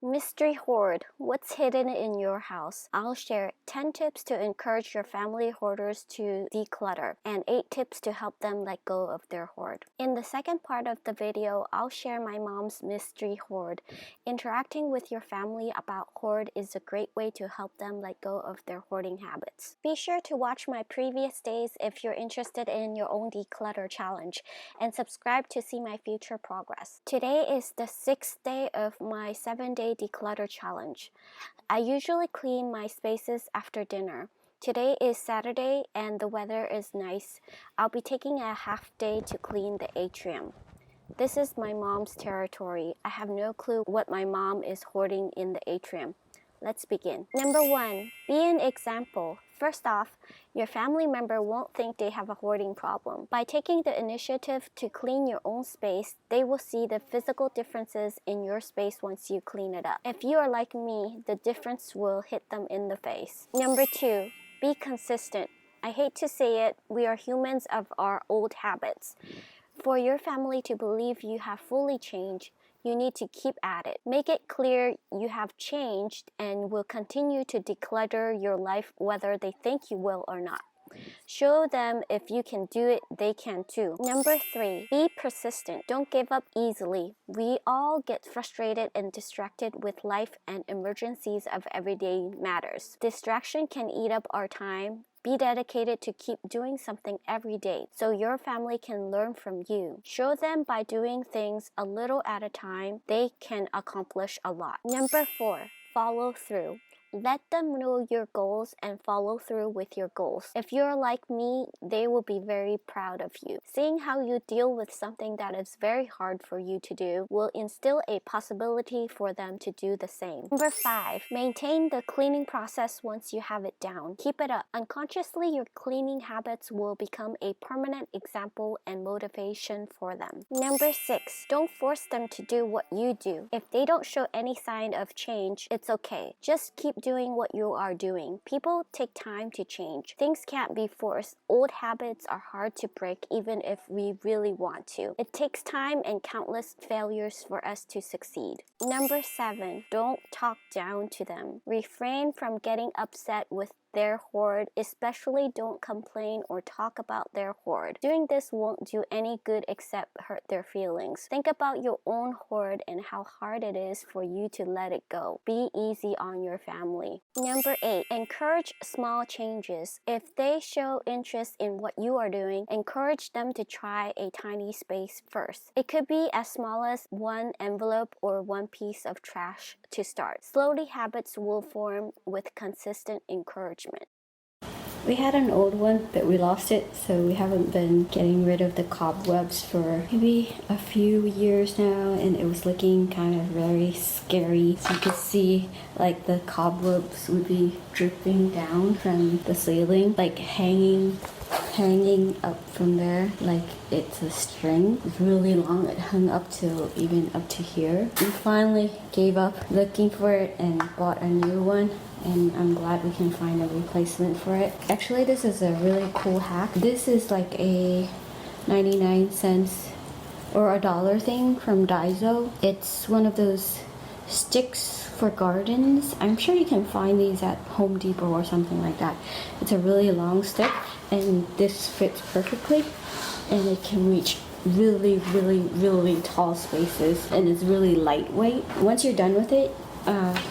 Mystery hoard. What's hidden in your house? I'll share 10 tips to encourage your family hoarders to declutter and 8 tips to help them let go of their hoard. In the second part of the video, I'll share my mom's mystery hoard. Interacting with your family about hoard is a great way to help them let go of their hoarding habits. Be sure to watch my previous days if you're interested in your own declutter challenge, and subscribe to see my future progress. Today is the 6th day of my 7-day declutter challenge. I usually clean my spaces after dinner. Today is Saturday and the weather is nice. I'll be taking a half day to clean the atrium. This is my mom's territory. I have no clue what my mom is hoarding in the atrium. Let's begin. Number 1, be an example. First off, your family member won't think they have a hoarding problem. By taking the initiative to clean your own space, they will see the physical differences in your space once you clean it up. If you are like me, the difference will hit them in the face. Number 2, be consistent. I hate to say it, we are humans of our old habits. For your family to believe you have fully changed, you need to keep at it. Make it clear you have changed and will continue to declutter your life whether they think you will or not. Show them if you can do it, they can too. Number 3, be persistent. Don't give up easily. We all get frustrated and distracted with life and emergencies of everyday matters. Distraction can eat up our time. Be dedicated to keep doing something every day so your family can learn from you. Show them by doing things a little at a time, they can accomplish a lot. Number 4, follow through. Let them know your goals and follow through with your goals. If you're like me, they will be very proud of you. Seeing how you deal with something that is very hard for you to do will instill a possibility for them to do the same. Number 5, maintain the cleaning process once you have it down. Keep it up. Unconsciously, your cleaning habits will become a permanent example and motivation for them. Number 6, don't force them to do what you do. If they don't show any sign of change, it's okay. Just keep doing what you are doing. People take time to change. Things can't be forced. Old habits are hard to break even if we really want to. It takes time and countless failures for us to succeed. Number 7, don't talk down to them. Refrain from getting upset with their hoard, especially don't complain or talk about their hoard. Doing this won't do any good except hurt their feelings. Think about your own hoard and how hard it is for you to let it go. Be easy on your family. Number 8, encourage small changes. If they show interest in what you are doing, encourage them to try a tiny space first. It could be as small as one envelope or one piece of trash to start. Slowly, habits will form with consistent encouragement. We had an old one, but we lost it, so we haven't been getting rid of the cobwebs for maybe a few years now, and it was looking kind of very scary. So you could see like the cobwebs would be dripping down from the ceiling, like hanging up from there like it's a string. It's really long. It hung up to even up to here. We finally gave up looking for it and bought a new one, and I'm glad we can find a replacement for it. Actually, this is a really cool hack. This is like a 99 cents or a dollar thing from Daiso. It's one of those sticks for gardens. I'm sure you can find these at Home Depot or something like that. It's a really long stick, and this fits perfectly, and it can reach really tall spaces, and it's really lightweight. Once you're done with it,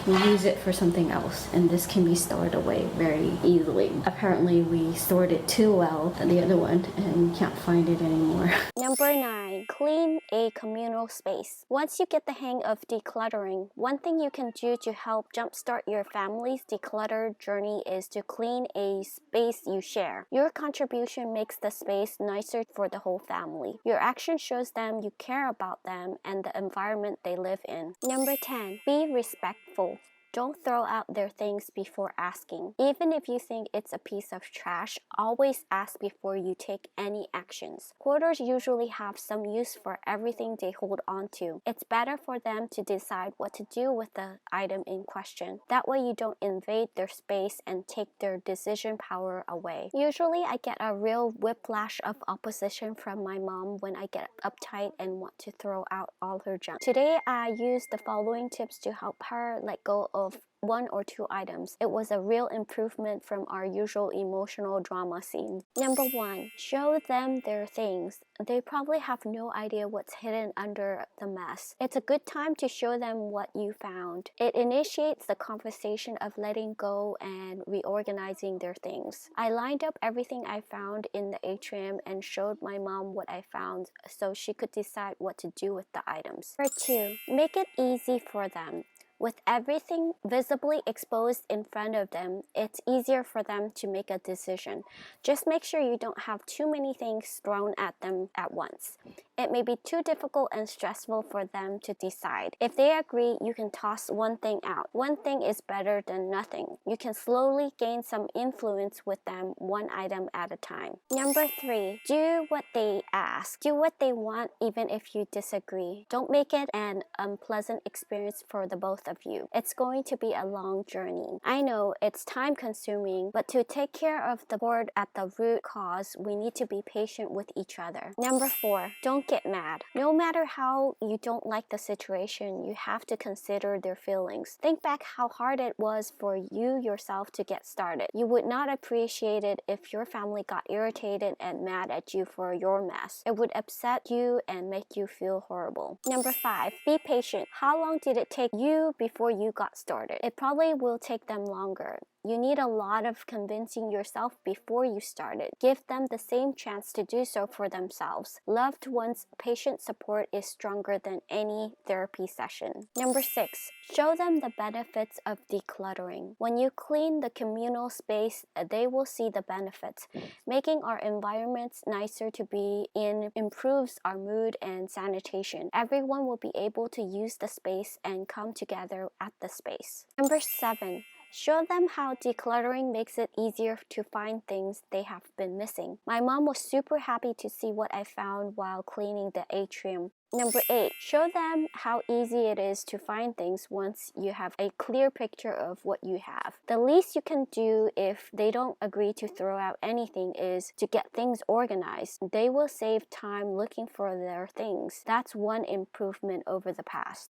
we use it for something else, and this can be stored away very easily. Apparently we stored it too well, the other one, and can't find it anymore. Number 9, clean a communal space. Once you get the hang of decluttering, one thing you can do to help jumpstart your family's declutter journey is to clean a space you share. Your contribution makes the space nicer for the whole family. Your action shows them you care about them and the environment they live in. Number 10, be respectful. don't throw out their things before asking. Even if you think it's a piece of trash, always ask before you take any actions. Hoarders usually have some use for everything they hold on to. It's better for them to decide what to do with the item in question. That way you don't invade their space and take their decision power away. Usually I get a real whiplash of opposition from my mom when I get uptight and want to throw out all her junk. Today I used the following tips to help her let go of 1 or 2 items. It was a real improvement from our usual emotional drama scene. Number 1, show them their things. They probably have no idea what's hidden under the mess. It's a good time to show them what you found. It initiates the conversation of letting go and reorganizing their things. I lined up everything I found in the atrium and showed my mom what I found so she could decide what to do with the items. Number 2, make it easy for them. With everything visibly exposed in front of them, it's easier for them to make a decision. Just make sure you don't have too many things thrown at them at once. It may be too difficult and stressful for them to decide. If they agree, you can toss one thing out. One thing is better than nothing. You can slowly gain some influence with them, one item at a time. Number 3, do what they ask. Do what they want even if you disagree. Don't make it an unpleasant experience for the both of you. It's going to be a long journey. I know it's time consuming, but to take care of the hoard at the root cause, we need to be patient with each other. Number 4, don't get mad. No matter how you don't like the situation, you have to consider their feelings. Think back how hard it was for you yourself to get started. You would not appreciate it if your family got irritated and mad at you for your mess. It would upset you and make you feel horrible. Number 5, be patient. How long did it take you before you got started? It probably will take them longer. You need a lot of convincing yourself before you started. Give them the same chance to do so for themselves. Loved ones' patient support is stronger than any therapy session. Number 6, show them the benefits of decluttering. When you clean the communal space, they will see the benefits. Making our environments nicer to be in improves our mood and sanitation. Everyone will be able to use the space and come together at the space. Number 7, show them how decluttering makes it easier to find things they have been missing. My mom was super happy to see what I found while cleaning the atrium. Number 8, show them how easy it is to find things once you have a clear picture of what you have. The least you can do if they don't agree to throw out anything is to get things organized. They will save time looking for their things. That's one improvement over the past.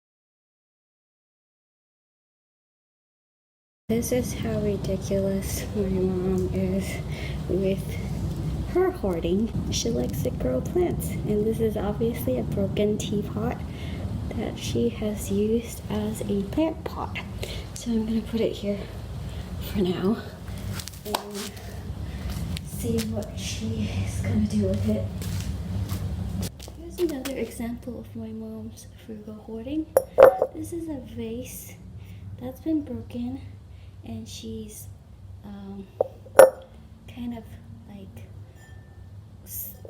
This is how ridiculous my mom is with her hoarding. She likes to grow plants, and this is obviously a broken teapot that she has used as a plant pot. So I'm gonna put it here for now and see what she is gonna do with it. Here's another example of my mom's frugal hoarding. This is a vase that's been broken, and she's kind of like,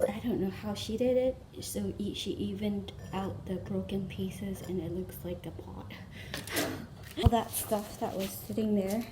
I don't know how she did it, so she evened out the broken pieces and it looks like a pot. All that stuff that was sitting there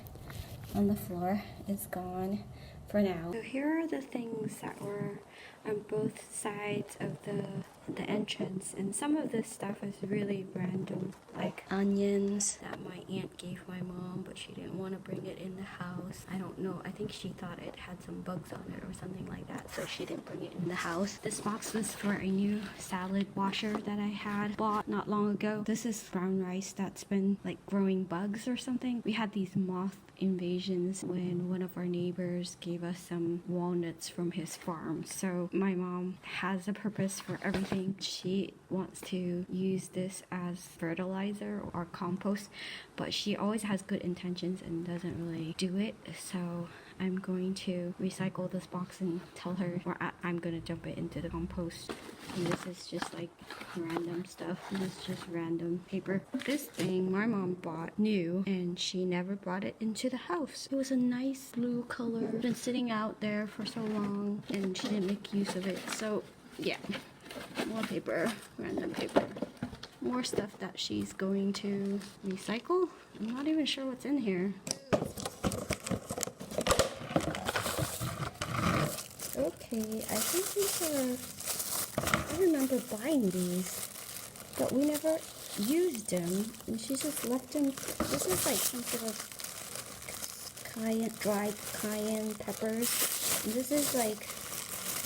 on the floor is gone for now. So here are the things that were on both sides of the entrance, and some of this stuff is really random, like onions that my aunt gave my mom, but she didn't want to bring it in the house. I don't know, I think she thought it had some bugs on it or something like that, so she didn't bring it in the house. This box was for a new salad washer that I had bought not long ago. This is brown rice that's been like growing bugs or something. We had these moth invasions when one of our neighbors gave us some walnuts from his farm. So my mom has a purpose for everything. She wants to use this as fertilizer or compost, but she always has good intentions and doesn't really do it. So I'm going to recycle this box and tell her, or I'm gonna dump it into the compost. And this is just like random stuff. This is just random paper. This thing my mom bought new and she never brought it into the house. It was a nice blue color. It's been sitting out there for so long and she didn't make use of it. So yeah, more paper, random paper. more stuff that she's going to recycle. I'm not even sure what's in here. Okay, I think these are, I remember buying these, but we never used them, and she just left them. This is like some sort of dried cayenne peppers. And this is like,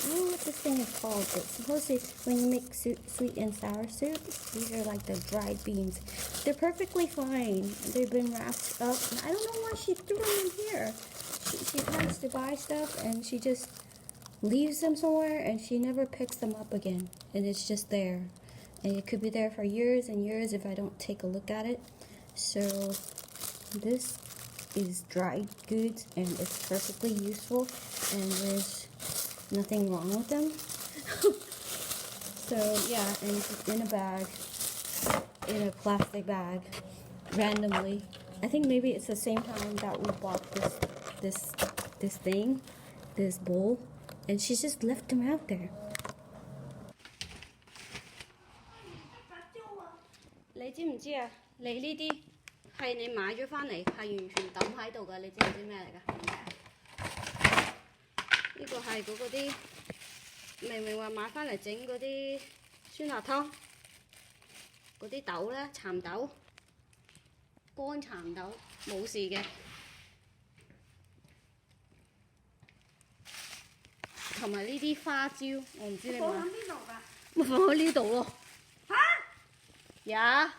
I don't know what this thing is called, but supposedly when you make sweet and sour soup, these are like the dried beans. They're perfectly fine. They've been wrapped up. And I don't know why she threw them in here. She tends to buy stuff and she just leaves them somewhere and she never picks them up again. And it's just there. And it could be there for years and years if I don't take a look at it. So this is dried goods and it's perfectly useful and there's nothing wrong with them. So yeah, and it's in a bag, in a plastic bag, randomly. I think maybe it's the same time that we bought this bowl, and she just left them out there. 你知唔知啊？你呢啲係你買咗翻嚟，係完全抌喺度㗎，你知唔知咩嚟㗎？呢個係嗰啲明明話買翻嚟整嗰啲酸辣湯，嗰啲豆咧，蠶豆，乾蠶豆冇事嘅，同埋呢啲花椒，我唔知你買。放喺邊度㗎？咪放喺呢度咯。嚇？呀！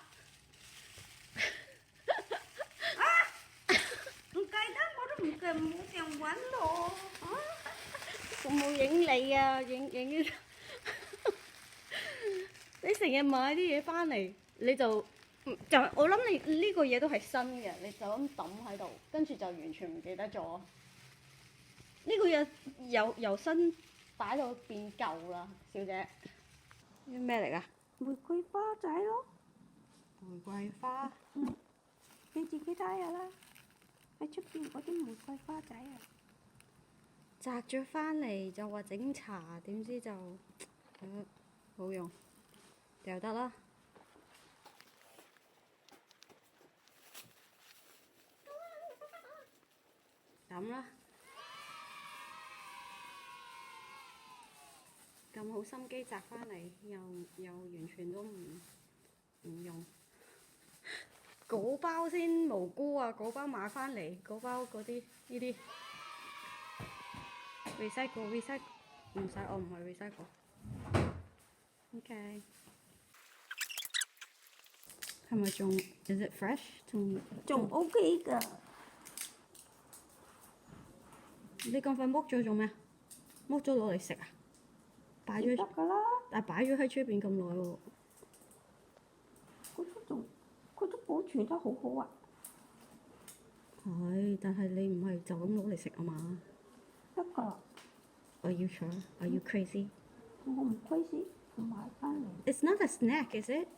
唔記得我都唔記冇成揾咯。我冇影你啊，影你成日買啲嘢翻嚟，你就我諗你呢個嘢都係新嘅，你就咁抌喺度，跟住就完全唔記得咗。呢個嘢由新擺到變舊啦，小姐。呢咩嚟㗎？玫瑰花仔咯。玫瑰花。嗯，你自己睇下啦，喺出邊嗰啲玫瑰花仔啊。摘咗翻嚟就話整茶，點知就好用，掉得啦。抌啦！咁好心機摘翻嚟，又完全都唔用。嗰包先無辜啊！嗰包買翻嚟，嗰包嗰啲呢啲。recycle 唔使，我唔係 recycle。OK。係咪仲 is it fresh？ 仲 OK 㗎。你咁快剝咗做咩？剝咗攞嚟食啊？擺咗得㗎啦。但係擺咗喺出邊咁耐喎。佢都保存得好好啊。係，但係你唔係就咁攞嚟食啊嘛？得㗎。Are you sure? Are you crazy? 我唔 crazy， 我買翻嚟。It's not a snack, is it?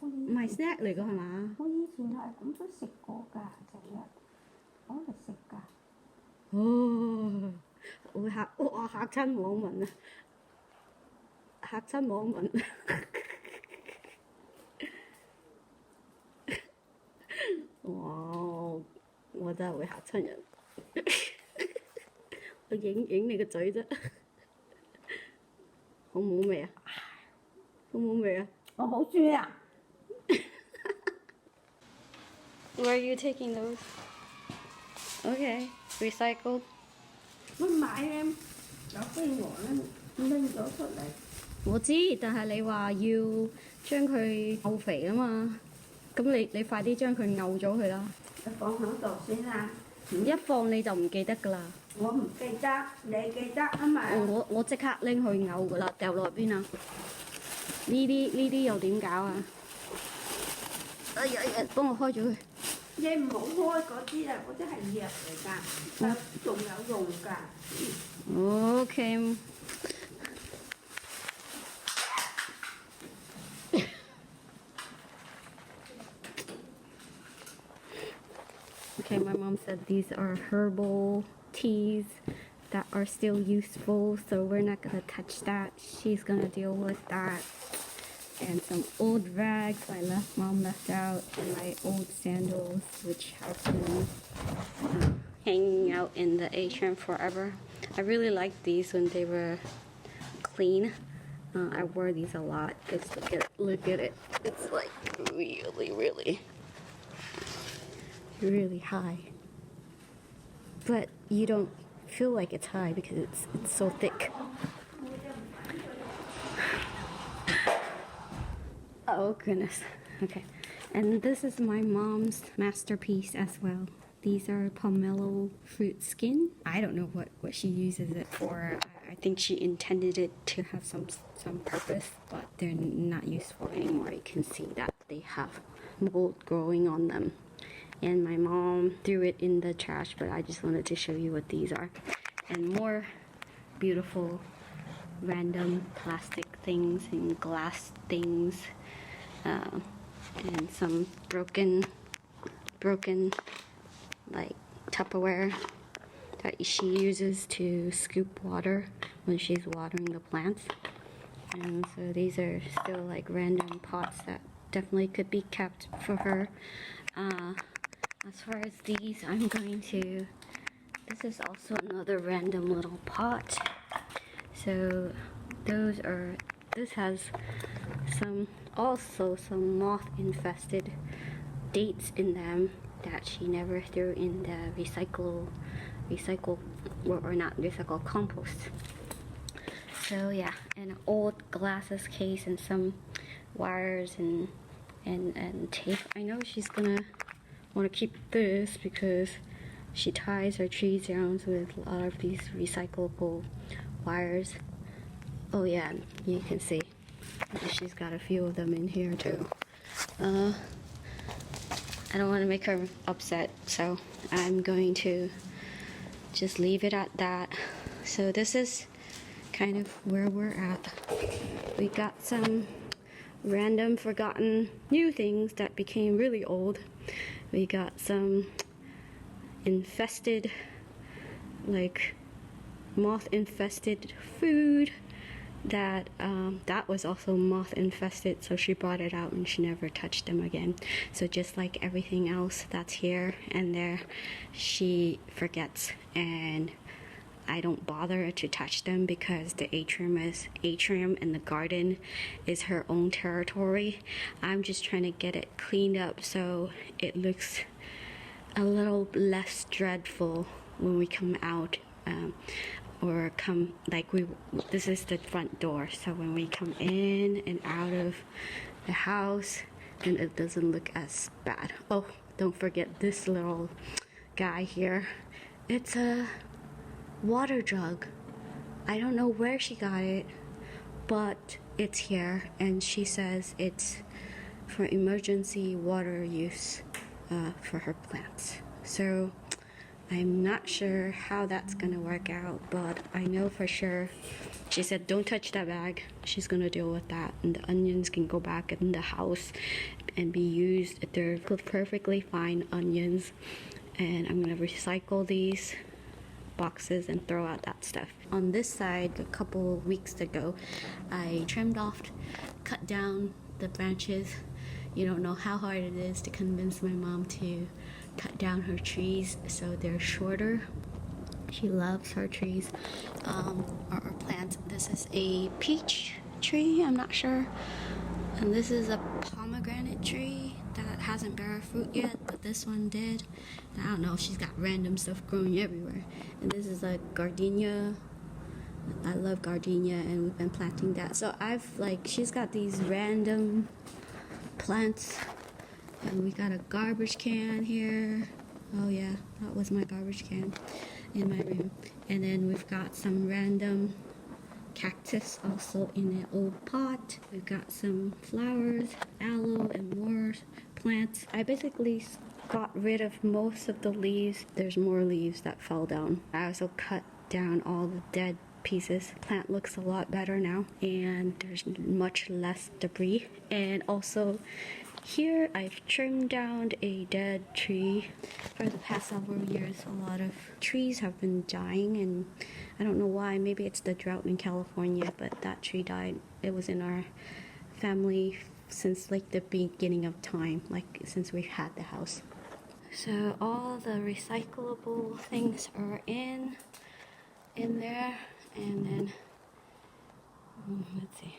唔係 snack 嚟㗎係嘛？我以前係咁樣食過㗎，成日攞嚟食㗎。哦，會嚇親網民啊！嚇親網民。哇！我真係會嚇親人。我影你個嘴啫，好唔好味啊？好唔好味啊？我好酸啊！Where are you taking those? Okay, recycled. 我買咧，有飛蛾咧拎咗出嚟。我知，但係你話要將佢漚肥啊嘛，咁你快啲將佢漚咗佢啦。你放喺度先啦。一放你就唔記得㗎啦。我唔記得，你記得啊嘛。我即刻拎去漚㗎啦，掉落邊啊？呢啲又點搞啊？哎呀，幫我開咗佢。你唔好開嗰啲啊，嗰啲係藥嚟㗎，仲有用㗎。OK。Okay, my mom said these are herbal teas that are still useful, so we're not gonna touch that. She's gonna deal with that. and some old rags mom left out, and my old sandals, which have been hanging out in the atrium forever. I really liked these when they were clean. I wore these a lot. Just look at it. It's like really high. But you don't feel like it's high because it's so thick. Oh goodness. Okay. And this is my mom's masterpiece as well. These are pomelo fruit skin. I don't know what she uses it for. I think she intended it to have some purpose, but they're not useful anymore. You can see that they have mold growing on them. And my mom threw it in the trash, but I just wanted to show you what these are. And more beautiful random plastic things and glass things, and some broken like Tupperware that she uses to scoop water when she's watering the plants. And so these are still like random pots that definitely could be kept for her. As far as these, this is also another random little pot. So this has also some moth infested dates in them that she never threw in the compost. So yeah, an old glasses case and some wires and tape. I know she's gonna want to keep this because she ties her trees down with a lot of these recyclable wires. Oh yeah, you can see she's got a few of them in here too. I don't want to make her upset, so I'm going to just leave it at that. So this is kind of where we're at. We got some random forgotten new things that became really old. We got some infested, like moth infested food that was also moth infested, so she brought it out and she never touched them again. So just like everything else that's here and there, she forgets, and I don't bother to touch them because the atrium and the garden is her own territory. I'm just trying to get it cleaned up so it looks a little less dreadful when we come out, this is the front door, so when we come in and out of the house, then it doesn't look as bad. Oh, don't forget this little guy here. It's a water jug. I don't know where she got it, but it's here, and she says it's for emergency water use for her plants. So I'm not sure how that's gonna work out, but I know for sure she said don't touch that bag. She's gonna deal with that, and the onions can go back in the house and be used. They're perfectly fine onions, and I'm gonna recycle these boxes and throw out that stuff. On this side, a couple weeks ago, I cut down the branches. You don't know how hard it is to convince my mom to cut down her trees so they're shorter. She loves her trees, or plants. This is a peach tree, I'm not sure, and this is a pomegranate tree that hasn't bear fruit yet, but this one did. I don't know, she's got random stuff growing everywhere. And this is a gardenia. I love gardenia, and we've been planting that. So she's got these random plants. And we got a garbage can here. Oh yeah, that was my garbage can in my room. And then we've got some random cactus also in an old pot. We've got some flowers, aloe, and more plants. I basically got rid of most of the leaves. There's more leaves that fell down. I also cut down all the dead pieces. The plant looks a lot better now, and there's much less debris. And also here I've trimmed down a dead tree. For the past several years, a lot of trees have been dying, and I don't know why. Maybe it's the drought in California, but that tree died. It was in our family since like the beginning of time, like since we've had the house. So all the recyclable things are in there, and then let's see.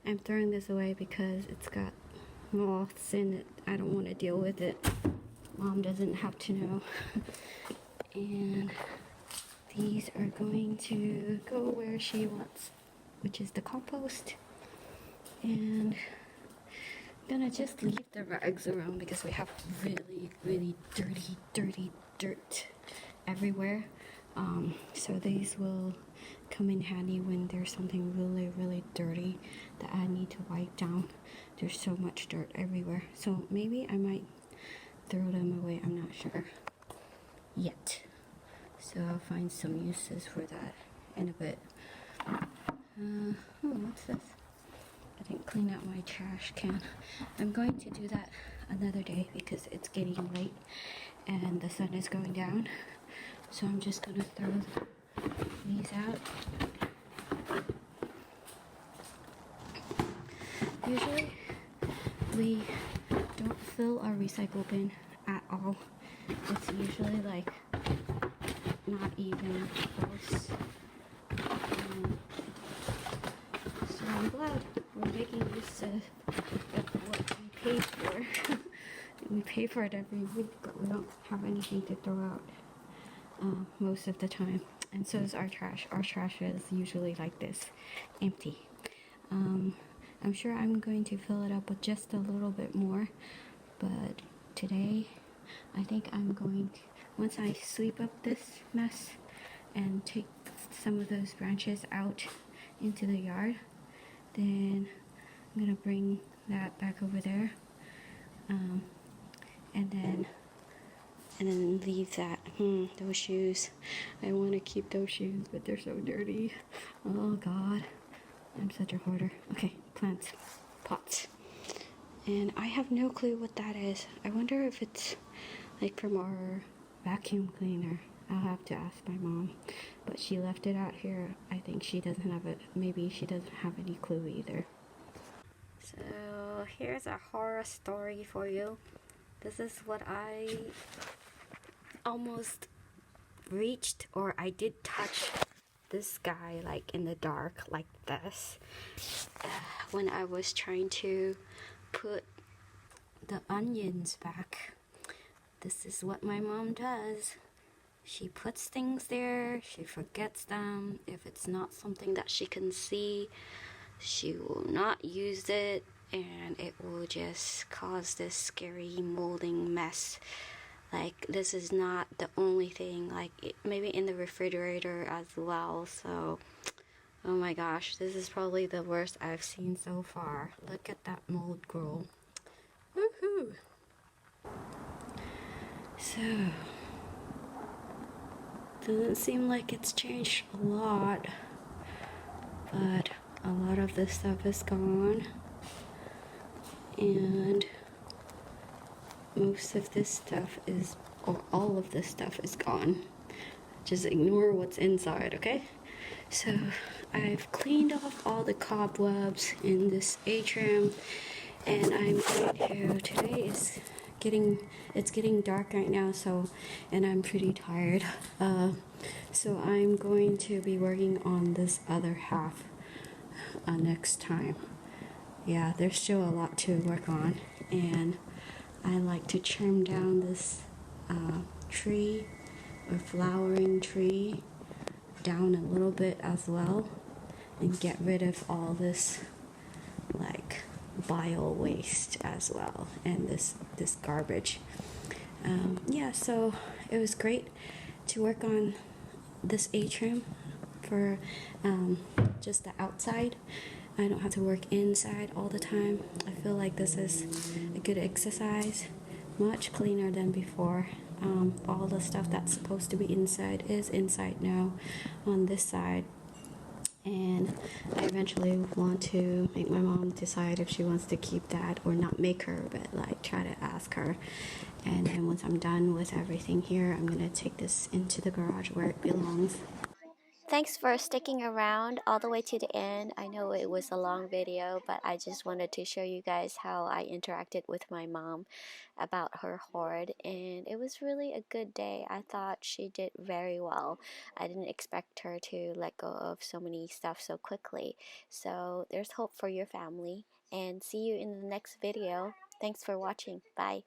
I'm throwing this away because it's got moths in it. I don't want to deal with it. Mom doesn't have to know. And these are going to go where she wants, which is the compost. And I'm gonna just leave the rags around because we have really, really dirty dirt everywhere. So these will come in handy when there's something really dirty that I need to wipe down. There's so much dirt everywhere. So maybe I might throw them away. I'm not sure yet. So I'll find some uses for that in a bit. What's this? I didn't clean out my trash can. I'm going to do that another day because it's getting late and the sun is going down. So I'm just gonna throw these out. Usually we don't fill our recycle bin at all. It's usually like not even close. So I'm glad we're making use of what we paid for. We pay for it every week, but we don't have anything to throw out most of the time. And so is our trash. Our trash is usually like this, empty. I'm sure I'm going to fill it up with just a little bit more, but today I think I'm going to, once I sweep up this mess and take some of those branches out into the yard, then I'm gonna bring that back over there, and then leave that. Those shoes, I want to keep those shoes, but they're so dirty. Oh god, I'm such a hoarder. Okay, plants, pots, and I have no clue what that is. I wonder if it's like from our vacuum cleaner. I'll have to ask my mom, but she left it out here. I think she doesn't have it. Maybe she doesn't have any clue either. So here's a horror story for you. This is what I almost reached, or I did touch this guy like in the dark like this when I was trying to put the onions back. This is what my mom does. She puts things there, she forgets them. If it's not something that she can see, she will not use it, and it will just cause this scary molding mess. Like, this is not the only thing, like maybe in the refrigerator as well. So oh my gosh, this is probably the worst I've seen so far. Look at that mold grow. Woohoo! So doesn't seem like it's changed a lot, but a lot of this stuff is gone, and most of this stuff is, or all of this stuff is gone. Just ignore what's inside, okay? So I've cleaned off all the cobwebs in this atrium, and I'm going to, today is getting dark right now, so, and I'm pretty tired, so I'm going to be working on this other half next time. Yeah, there's still a lot to work on, and I like to trim down this tree or flowering tree down a little bit as well, and get rid of all this like bio waste as well, and this garbage. Yeah, so it was great to work on this atrium for just the outside. I don't have to work inside all the time. I feel like this is a good exercise, much cleaner than before. All the stuff that's supposed to be inside is inside now on this side, and I eventually want to make my mom decide if she wants to keep that or not. Make her, but like try to ask her. And then once I'm done with everything here, I'm gonna take this into the garage where it belongs. Thanks for sticking around all the way to the end. I know it was a long video, but I just wanted to show you guys how I interacted with my mom about her hoard, and it was really a good day. I thought she did very well. I didn't expect her to let go of so many stuff so quickly. So there's hope for your family, and see you in the next video. Thanks for watching. Bye.